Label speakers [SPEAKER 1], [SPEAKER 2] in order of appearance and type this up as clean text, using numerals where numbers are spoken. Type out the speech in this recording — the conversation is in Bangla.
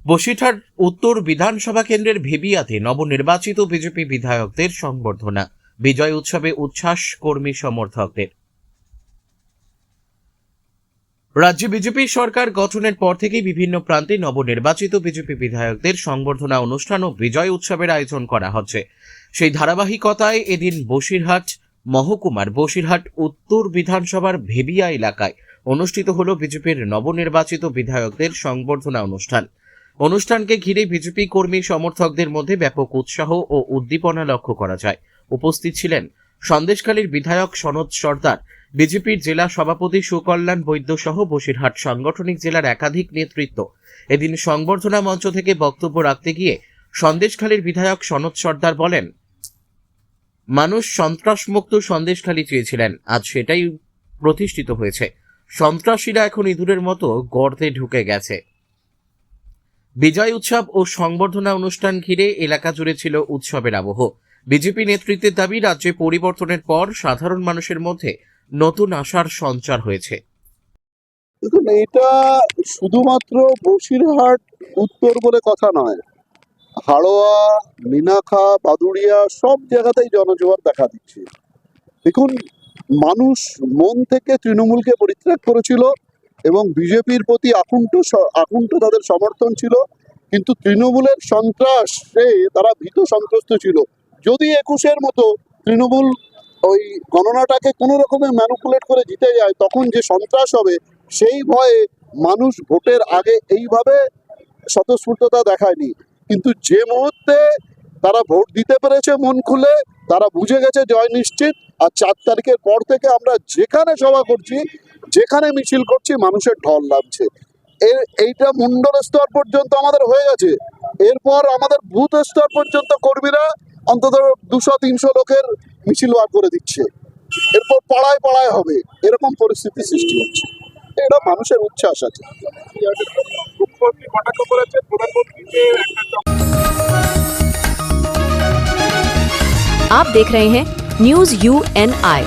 [SPEAKER 1] বসিরহাট উত্তর বিধানসভা কেন্দ্রের ভেবিয়াতে নবনির্বাচিত বিজেপি বিধায়কদের সংবর্ধনা, বিজয় উৎসবে উচ্ছ্বাস কর্মী সমর্থকদের। রাজ্যে বিজেপি সরকার গঠনের পর থেকেই বিভিন্ন প্রান্তে নবনির্বাচিত বিজেপি বিধায়কদের সংবর্ধনা অনুষ্ঠান ও বিজয় উৎসবের আয়োজন করা হচ্ছে। সেই ধারাবাহিকতায় এদিন বসিরহাট মহকুমার বসিরহাট উত্তর বিধানসভার ভেবিয়া এলাকায় অনুষ্ঠিত হল বিজেপির নবনির্বাচিত বিধায়কদের সংবর্ধনা অনুষ্ঠান। অনুষ্ঠানকে ঘিরে বিজেপি কর্মী সমর্থকদের মধ্যে ব্যাপক উৎসাহ ও উদ্দীপনা লক্ষ্য করা যায়। উপস্থিত ছিলেন সন্দেশখালীর বিধায়ক সনদ সর্দার, বিজেপির জেলা সভাপতি সুকল্যাণ বৈদ্য সহ বসিরহাট সাংগঠনিক জেলার একাধিক নেতৃত্ব। এদিন সংবর্ধনা মঞ্চ থেকে বক্তব্য রাখতে গিয়ে সন্দেশখালীর বিধায়ক সনদ সর্দার বলেন, মানুষ সন্ত্রাসমুক্ত সন্দেশখালী চেয়েছিলেন, আজ সেটাই প্রতিষ্ঠিত হয়েছে। সন্ত্রাসীরা এখন ইঁদুরের মতো গর্তে ঢুকে গেছে। বিজয় উৎসব ও সংবর্ধনা অনুষ্ঠান ঘিরে এলাকা জুড়ে ছিল উৎসবের আবহ। বিজেপি নেতৃত্বের দাবি, রাজ্যে পরিবর্তনের পর সাধারণ মানুষের মধ্যে নতুন আশার সঞ্চার হয়েছে।
[SPEAKER 2] দেখুন, এটা শুধুমাত্র বসিরহাট উত্তর বলে কথা নয়, হাড়োয়া, মিনাখা, বাদুড়িয়া সব জায়গাতেই জনজোয়ার দেখা দিচ্ছে। দেখুন, মানুষ মন থেকে তৃণমূলকে পরিত্যাগ করেছিল এবং বিজেপির প্রতি আকুণ্ঠ তাদের সমর্থন ছিল, কিন্তু তৃণমূলের সন্ত্রাসে তারা ভীত সন্ত্রস্ত ছিল। যদি 21-এর মতো তৃণমূল ওই গণনাটাকে কোনো রকমে ম্যানিপুলেট করে জিতে যায়, তখন যে সন্ত্রাস হবে সেই ভয়ে মানুষ ভোটের আগে এইভাবে স্বতঃস্ফূর্ততা দেখায়নি। কিন্তু যে মুহূর্তে তারা ভোট দিতে পেরেছে মন খুলে, তারা বুঝে গেছে জয় নিশ্চিত। আর 4 তারিখের পর থেকে আমরা যেখানে সভা করছি, যেখানে মিছিল করছি, মানুষের ঢল নামছে। এইটা মণ্ডল স্তর পর্যন্ত আমাদের হয়ে গেছে। এরপর আমাদের বুথ স্তর পর্যন্ত কর্মীরা অন্তত 200-300 লোকের মিছিল বার করে দিচ্ছে। এরপর পাড়ায় পাড়ায় হবে, এরকম পরিস্থিতি সৃষ্টি হচ্ছে। এটা মানুষের উচ্ছ্বাস আছে।
[SPEAKER 3] आप देख रहे हैं न्यूज़ UNI।